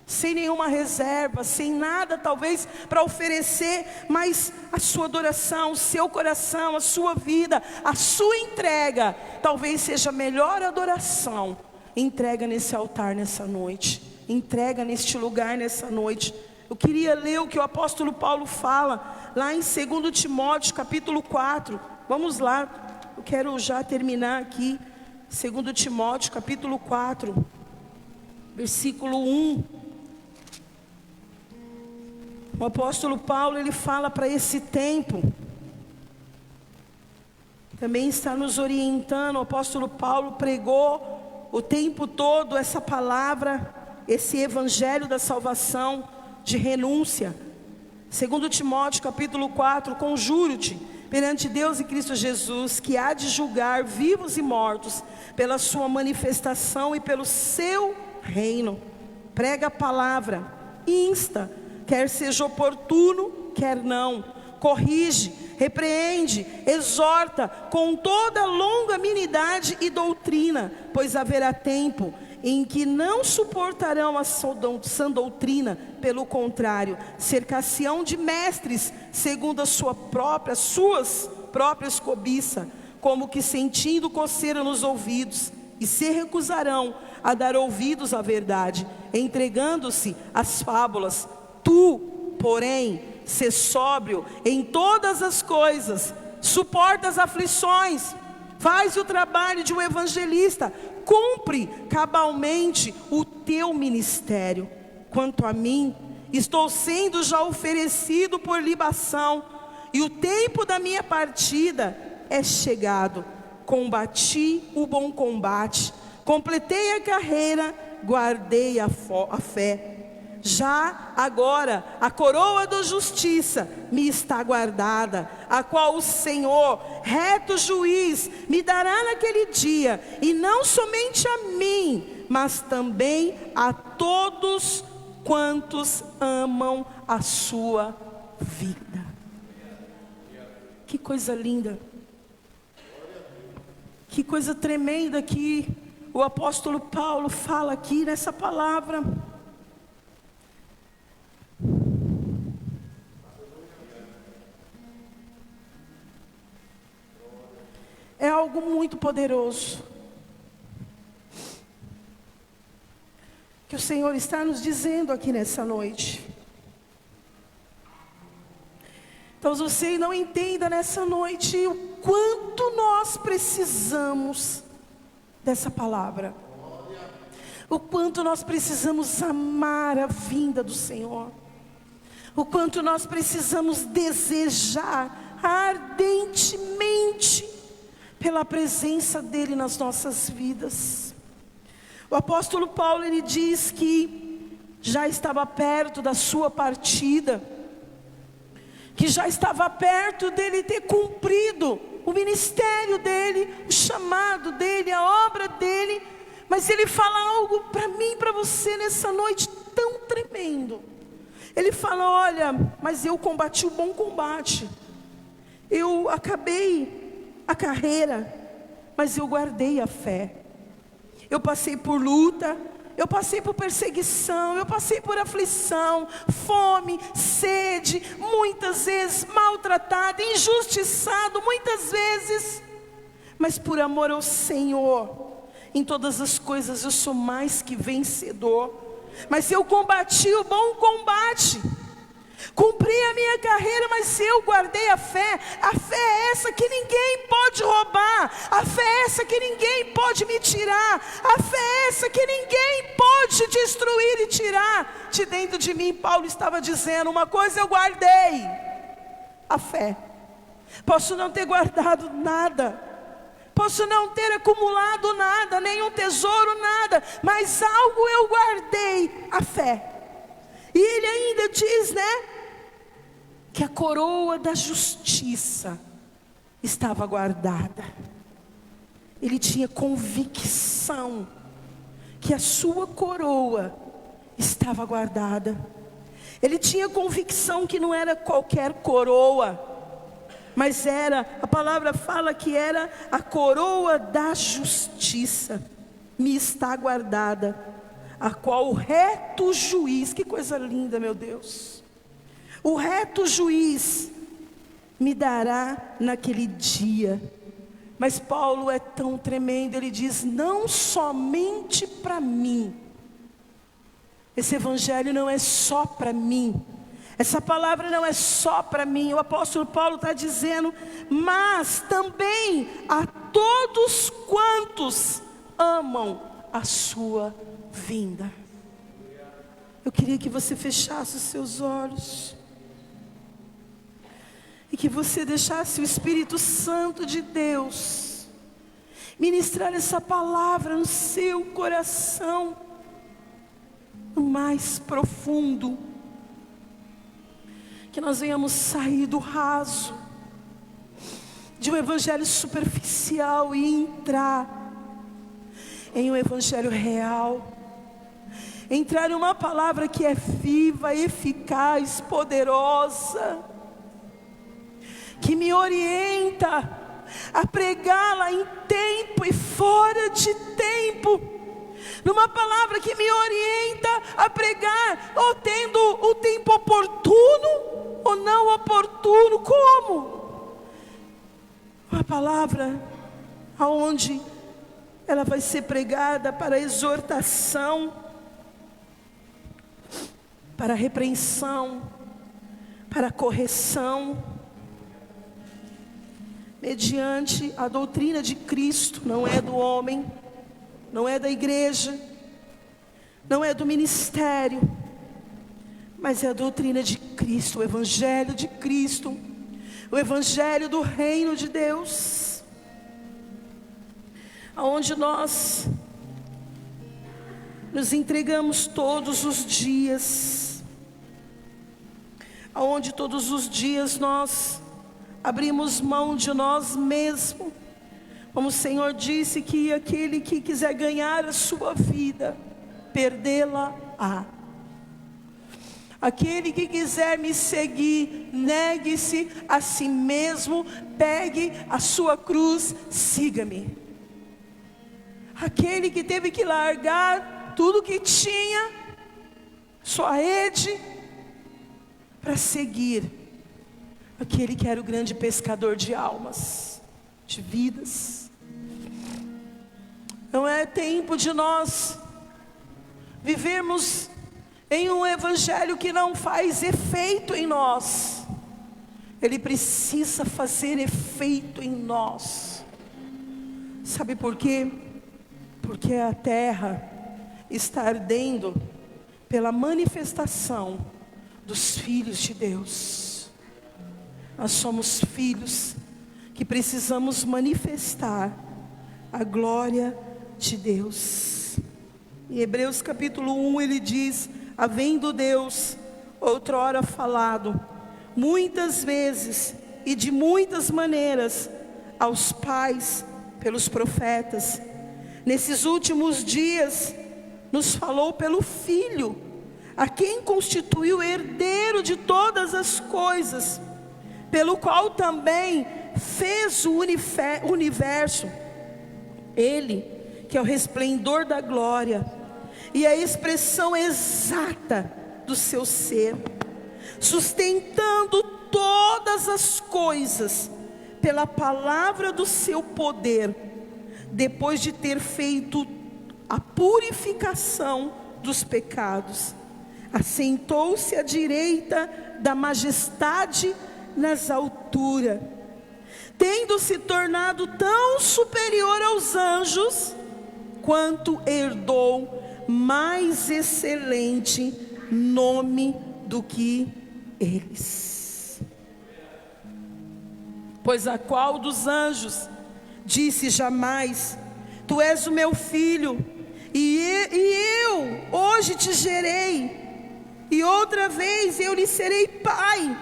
sem nenhuma reserva, sem nada talvez para oferecer, mas a sua adoração, o seu coração, a sua vida, a sua entrega, talvez seja a melhor adoração. Entrega nesse altar nessa noite, entrega neste lugar nessa noite. Eu queria ler o que o apóstolo Paulo fala, lá em 2 Timóteo capítulo 4, vamos lá, eu quero já terminar aqui, 2 Timóteo capítulo 4, versículo 1, o apóstolo Paulo, ele fala para esse tempo, também está nos orientando. O apóstolo Paulo pregou o tempo todo essa palavra, esse evangelho da salvação, de renúncia. 2 Timóteo capítulo 4, conjuro-te perante Deus e Cristo Jesus, que há de julgar vivos e mortos, pela sua manifestação e pelo seu reino. Prega a palavra, insta, quer seja oportuno, quer não, corrige, repreende, exorta com toda longanimidade e doutrina, pois haverá tempo em que não suportarão a sã doutrina, pelo contrário, cercar-se-ão de mestres, segundo suas próprias cobiças, como que sentindo coceira nos ouvidos, e se recusarão a dar ouvidos à verdade, entregando-se às fábulas. Tu, porém, sê sóbrio em todas as coisas, suporta as aflições, faz o trabalho de um evangelista, cumpre cabalmente o teu ministério. Quanto a mim, estou sendo já oferecido por libação, e o tempo da minha partida é chegado. Combati o bom combate, completei a carreira, guardei a fé. Já agora a coroa da justiça me está guardada, a qual o Senhor, reto juiz, me dará naquele dia, e não somente a mim, mas também a todos quantos amam a sua vida. Que coisa linda, que coisa tremenda que o apóstolo Paulo fala aqui nessa palavra. É algo muito poderoso que o Senhor está nos dizendo aqui nessa noite. Talvez você não entenda nessa noite o quanto nós precisamos dessa palavra, o quanto nós precisamos amar a vinda do Senhor, o quanto nós precisamos desejar ardentemente pela presença dEle nas nossas vidas. O apóstolo Paulo, ele diz que já estava perto da sua partida, que já estava perto dele ter cumprido o ministério dele, o chamado dele, a obra dele. Mas ele fala algo para mim e para você nessa noite tão tremendo. Ele fala: olha, mas eu combati o bom combate, eu acabei a carreira, mas eu guardei a fé. Eu passei por luta, eu passei por perseguição, eu passei por aflição, fome, sede, muitas vezes maltratado, injustiçado, muitas vezes, mas por amor ao Senhor, em todas as coisas eu sou mais que vencedor. Mas eu combati o bom combate, cumpri a minha carreira, mas eu guardei a fé. A fé é essa que ninguém pode roubar, a fé é essa que ninguém pode me tirar, a fé é essa que ninguém pode destruir e tirar de dentro de mim. Paulo estava dizendo: uma coisa eu guardei, a fé. Posso não ter guardado nada, posso não ter acumulado nada, nenhum tesouro, nada, mas algo eu guardei, a fé. E ele ainda diz, que a coroa da justiça estava guardada. Ele tinha convicção que a sua coroa estava guardada. Ele tinha convicção que não era qualquer coroa, mas a palavra fala que era a coroa da justiça, me está guardada, a qual o reto juiz, que coisa linda, meu Deus, o reto juiz me dará naquele dia. Mas Paulo é tão tremendo, ele diz, não somente para mim, esse evangelho não é só para mim, essa palavra não é só para mim, o apóstolo Paulo está dizendo, mas também a todos quantos amam a sua vinda. Eu queria que você fechasse os seus olhos, e que você deixasse o Espírito Santo de Deus ministrar essa palavra no seu coração, no mais profundo, que nós venhamos sair do raso, de um evangelho superficial e entrar em um evangelho real, entrar em uma palavra que é viva, eficaz, poderosa, que me orienta a pregá-la em tempo e fora de tempo, numa palavra que me orienta a pregar, ou tendo o tempo oportuno, ou não oportuno. Como? Uma palavra aonde ela vai ser pregada para exortação, para repreensão, para correção, mediante a doutrina de Cristo, não é do homem, não é da igreja, não é do ministério, mas é a doutrina de Cristo, o evangelho de Cristo, o evangelho do reino de Deus, aonde nós nos entregamos todos os dias, aonde todos os dias nós abrimos mão de nós mesmos, como o Senhor disse que aquele que quiser ganhar a sua vida, perdê-la-á. Aquele que quiser me seguir, negue-se a si mesmo, pegue a sua cruz, siga-me. Aquele que teve que largar tudo que tinha, sua rede, para seguir aquele que era o grande pescador de almas, de vidas. Não é tempo de nós vivermos em um evangelho que não faz efeito em nós. Ele precisa fazer efeito em nós. Sabe por quê? Porque a terra está ardendo pela manifestação dos filhos de Deus. Nós somos filhos que precisamos manifestar a glória de Deus. Em Hebreus capítulo 1 ele diz: havendo Deus outrora falado muitas vezes e de muitas maneiras aos pais pelos profetas, nesses últimos dias nos falou pelo Filho, a quem constituiu herdeiro de todas as coisas, pelo qual também fez o universo. Ele, que é o resplendor da glória e a expressão exata do seu ser, sustentando todas as coisas pela palavra do seu poder, depois de ter feito a purificação dos pecados, assentou-se à direita da majestade nas alturas, tendo se tornado tão superior aos anjos, quanto herdou mais excelente nome do que eles. Pois a qual dos anjos disse jamais: tu és o meu filho, e eu hoje te gerei, e outra vez eu lhe serei pai,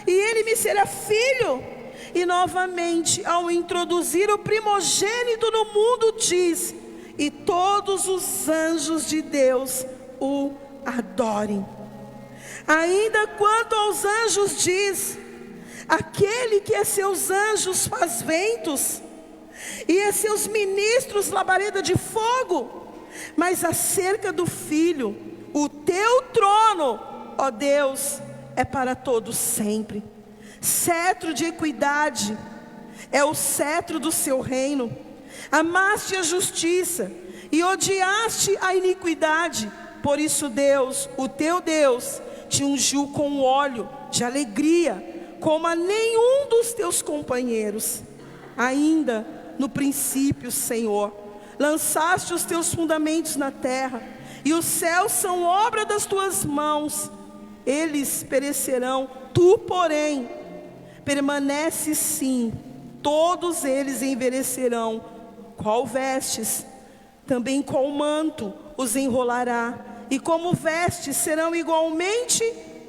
e ele me será filho? E novamente, ao introduzir o primogênito no mundo, diz: e todos os anjos de Deus o adorem. Ainda quanto aos anjos diz: aquele que a seus anjos faz ventos, e a seus ministros labareda de fogo. Mas acerca do Filho, o teu trono, ó Deus, é para todos sempre. Cetro de equidade é o cetro do seu reino. Amaste a justiça e odiaste a iniquidade. Por isso Deus, o teu Deus, te ungiu com óleo de alegria, como a nenhum dos teus companheiros. Ainda no princípio, Senhor, lançaste os teus fundamentos na terra, e os céus são obra das tuas mãos. Eles perecerão, tu, porém, permaneces sim. Todos eles envelhecerão. Qual vestes, também qual manto os enrolará, e como vestes serão igualmente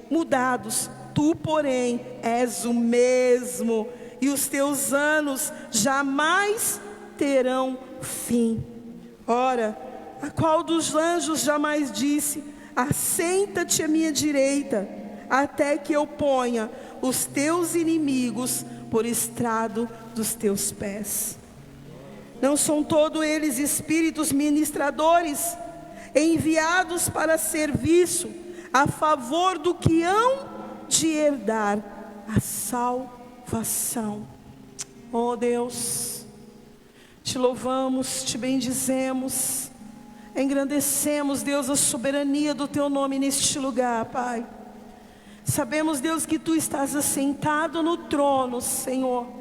mudados. Tu, porém, és o mesmo, e os teus anos jamais terão fim. Ora, a qual dos anjos jamais disse: assenta-te à minha direita, até que eu ponha os teus inimigos por estrado dos teus pés? Não são todos eles espíritos ministradores, enviados para serviço a favor do que hão de herdar a salvação? Oh Deus, te louvamos, te bendizemos, engrandecemos, Deus, a soberania do teu nome neste lugar, Pai. Sabemos, Deus, que tu estás assentado no trono, Senhor.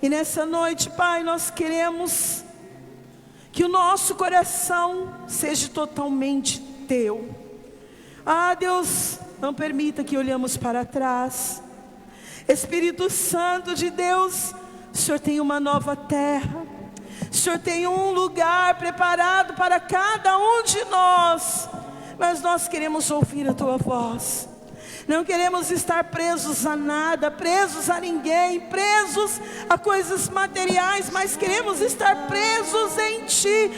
E nessa noite, Pai, nós queremos que o nosso coração seja totalmente teu. Ah, Deus, não permita que olhemos para trás. Espírito Santo de Deus, o Senhor tem uma nova terra, o Senhor tem um lugar preparado para cada um de nós, mas nós queremos ouvir a tua voz. Não queremos estar presos a nada, presos a ninguém, presos a coisas materiais, mas queremos estar presos em Ti,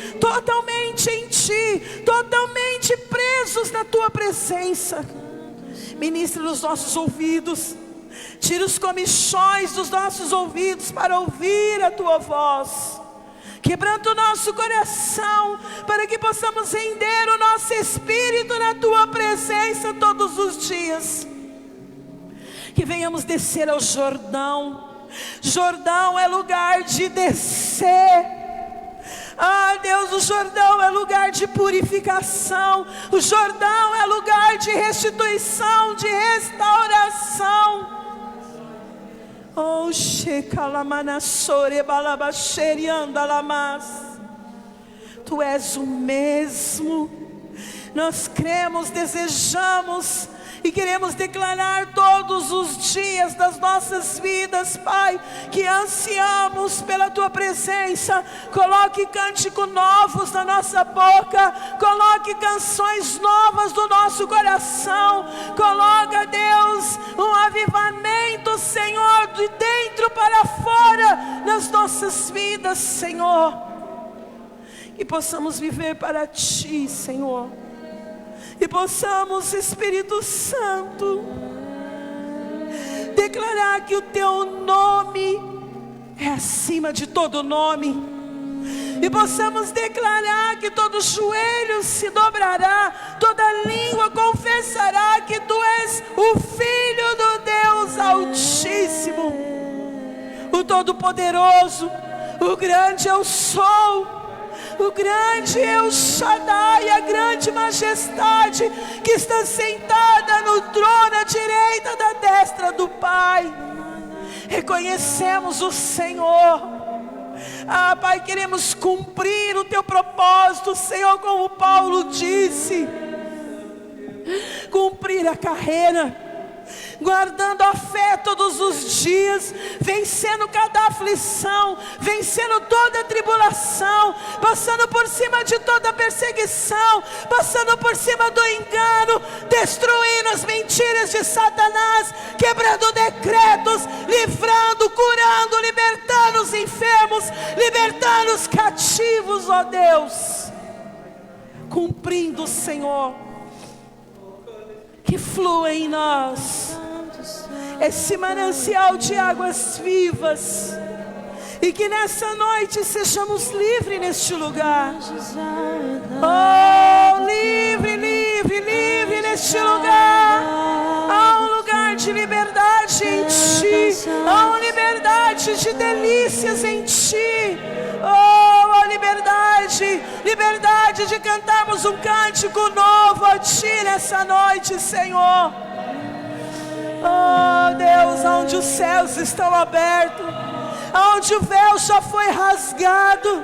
totalmente presos na Tua presença. Ministra nos nossos ouvidos, tira os comichões dos nossos ouvidos para ouvir a Tua voz. Quebranta o nosso coração, para que possamos render o nosso espírito na Tua presença todos os dias. Que venhamos descer ao Jordão. Jordão é lugar de descer. Ah, Deus, o Jordão é lugar de purificação. O Jordão é lugar de restituição, de restauração. Oh, Tu és o mesmo. Nós cremos, desejamos e queremos declarar todos os dias das nossas vidas, Pai, que ansiamos pela Tua presença. Coloque cântico novos na nossa boca, coloque canções novas do nosso coração. Coloca, Deus, um avivamento, Senhor, de dentro para fora nas nossas vidas, Senhor. Que possamos viver para Ti, Senhor. E possamos, Espírito Santo, declarar que o Teu nome é acima de todo nome. E possamos declarar que todo joelho se dobrará, toda língua confessará que Tu és o Filho do Deus Altíssimo, o Todo-Poderoso, o grande Eu Sou. O grande El Shaddai, a grande majestade que está sentada no trono à direita da destra do Pai. Reconhecemos o Senhor. Ah, Pai, queremos cumprir o Teu propósito, Senhor, como Paulo disse. Cumprir a carreira, guardando a fé todos os dias, vencendo cada aflição, vencendo toda tribulação, passando por cima de toda perseguição, passando por cima do engano, destruindo as mentiras de Satanás, quebrando decretos, livrando, curando, libertando os enfermos, libertando os cativos, ó Deus, cumprindo, Senhor, que flua em nós, esse manancial de águas vivas, e que nessa noite sejamos livres neste lugar. Oh, livre, livre, livre neste lugar. Há um lugar de liberdade em Ti, há uma liberdade de delícias em Ti. Oh, a liberdade, liberdade de cantarmos um cântico novo a Ti nessa noite, Senhor. Oh Deus, onde os céus estão abertos, onde o véu já foi rasgado,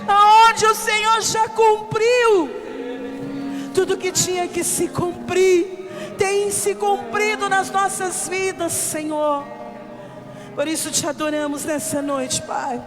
aonde o Senhor já cumpriu tudo que tinha que se cumprir, tem se cumprido nas nossas vidas, Senhor. Por isso te adoramos nessa noite, Pai.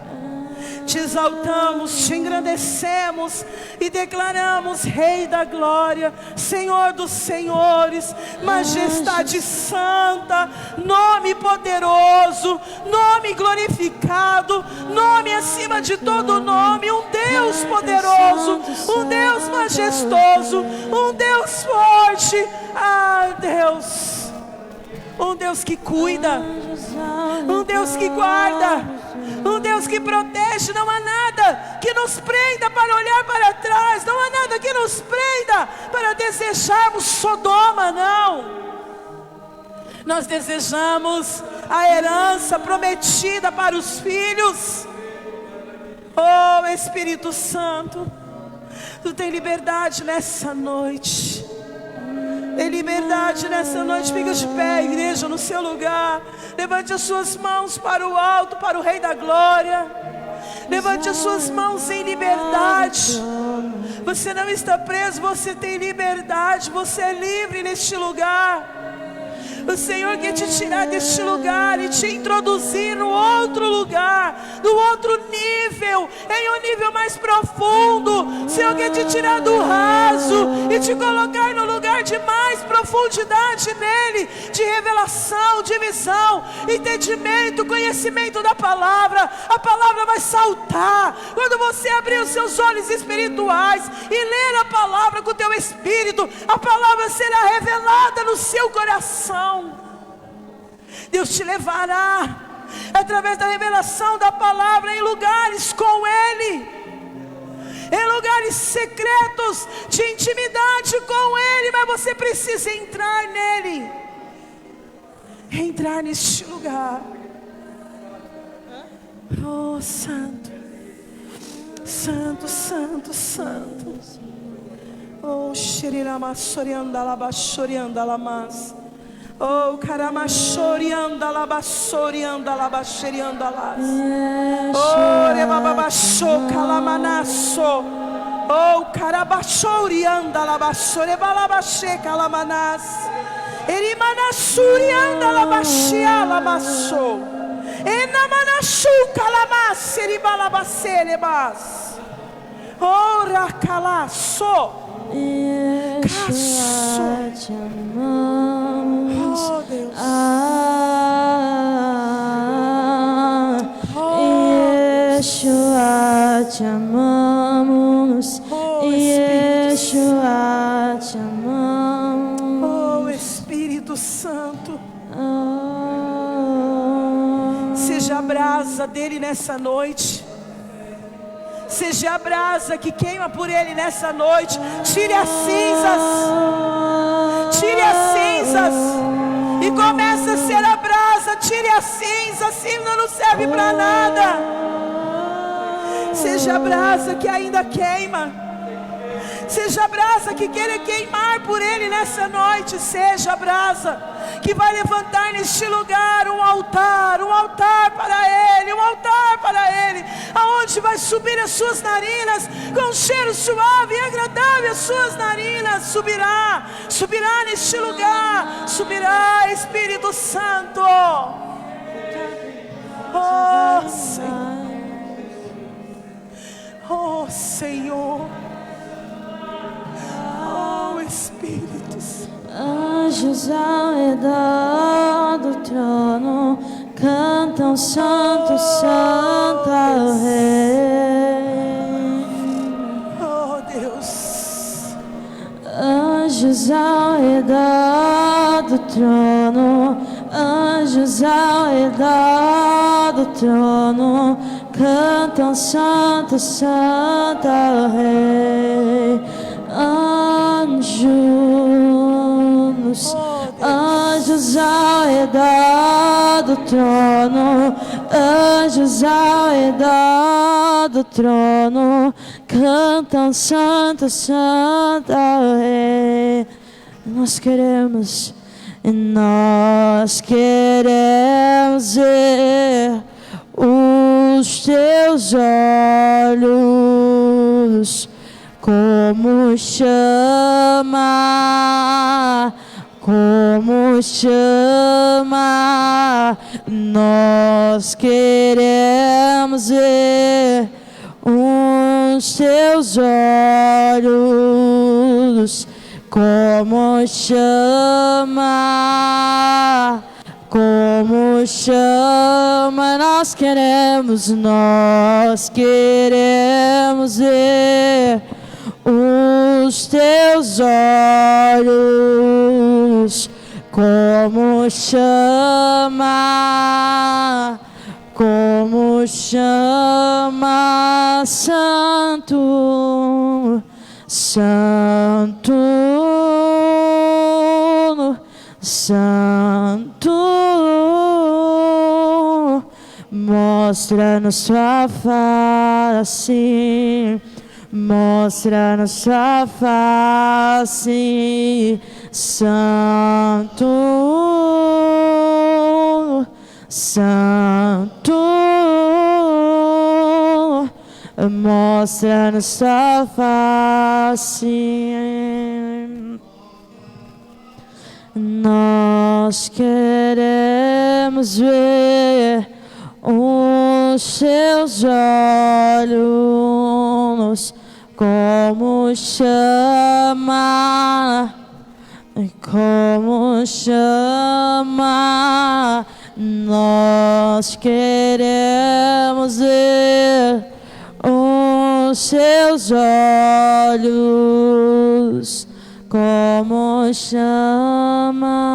Te exaltamos, te engrandecemos e declaramos Rei da glória, Senhor dos senhores, majestade santa, nome poderoso, nome glorificado, nome acima de todo nome, um Deus poderoso, um Deus majestoso, um Deus forte. Ah, Deus, um Deus que cuida, um Deus que guarda, um Deus que protege. Não há nada que nos prenda para olhar para trás, não há nada que nos prenda para desejarmos Sodoma, não. Nós desejamos a herança prometida para os filhos. Oh Espírito Santo, Tu tem liberdade nessa noite. Tem liberdade nessa noite. Fica de pé, igreja, no seu lugar. Levante as suas mãos para o alto, para o Rei da glória. Levante as suas mãos em liberdade. Você não está preso, você tem liberdade. Você é livre neste lugar. O Senhor quer te tirar deste lugar e te introduzir no outro lugar, no outro nível, em um nível mais profundo. O Senhor quer te tirar do raso e te colocar no lugar de mais profundidade nele, de revelação, de visão, entendimento, conhecimento da palavra. A palavra vai saltar quando você abrir os seus olhos espirituais e ler a palavra com o teu espírito. A palavra será revelada no seu coração. Deus te levará através da revelação da palavra em lugares com Ele, em lugares secretos de intimidade com Ele. Mas você precisa entrar nele, entrar neste lugar. Oh Santo, Santo, Santo, Santo. Oh Xeriramachoriandalabaxoriandalamas. Oh, caramachorianda labassorianda labaxerianda las. Oh, rebababaxo calamanasso. Oh, carabachorianda labassore balabaxe calamanas. Erimanassurianda labaxia lamasso. Enamanassu calamasse ribalabasselebas. Oh, racalasso. Yeshua, te amamos. Oh Deus. Yeshua, te amamos. Yeshua, te amamos. Oh Espírito Santo, seja a brasa dele nessa noite. Seja a brasa que queima por Ele nessa noite. Tire as cinzas. Tire as cinzas. E começa a ser a brasa. Tire as cinzas. A cinza não serve para nada. Seja a brasa que ainda queima. Seja a brasa que queira queimar por Ele nessa noite. Seja a brasa que vai levantar neste lugar um altar para Ele, um altar para Ele, aonde vai subir as suas narinas com um cheiro suave e agradável. As suas narinas subirá neste lugar, subirá Espírito Santo. Oh Senhor, oh Senhor, oh Espírito Santo. Anjos ao redor do trono cantam santo, santo ao Rei. Oh Deus. Anjos ao redor do trono Anjos ao redor do trono cantam Santo, Santo ao Rei. Anjos, anjos ao redor do trono, anjos ao redor do trono cantam Santo, Santo ao Rei. Nós queremos ver os teus olhos como chama, como chama. Nós queremos ver os teus olhos como chama, como chama. Nós queremos ver os teus olhos como chama, como chama. Santo, Santo, Santo, mostra-nos tua face, mostra-nos tua face. Santo, Santo, mostra-nos tua face. Nós queremos ver os teus olhos como chama, como chama. Nós queremos ver os teus olhos como chama.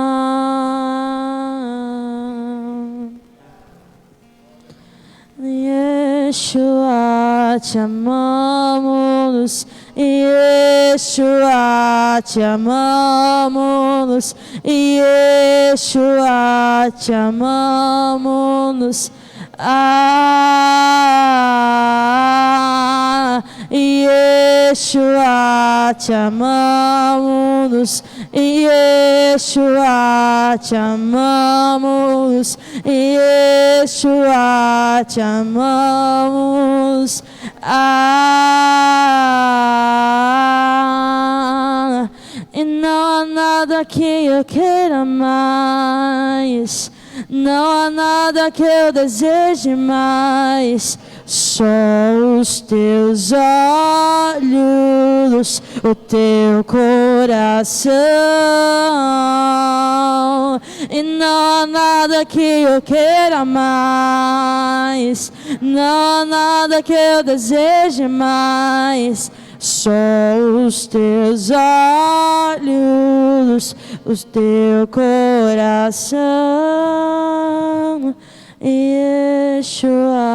Yeshua, te amamos. Yeshua, te amamos. Yeshua, te amamos. Yeshua, te amamos. Yeshua, te amamos. Yeshua, te amamos. E não há nada que eu queira mais, não há nada que eu deseje mais, só os teus olhos, o teu coração. E não há nada que eu queira mais, não há nada que eu deseje mais, só os teus olhos, o teu coração. Yeshua.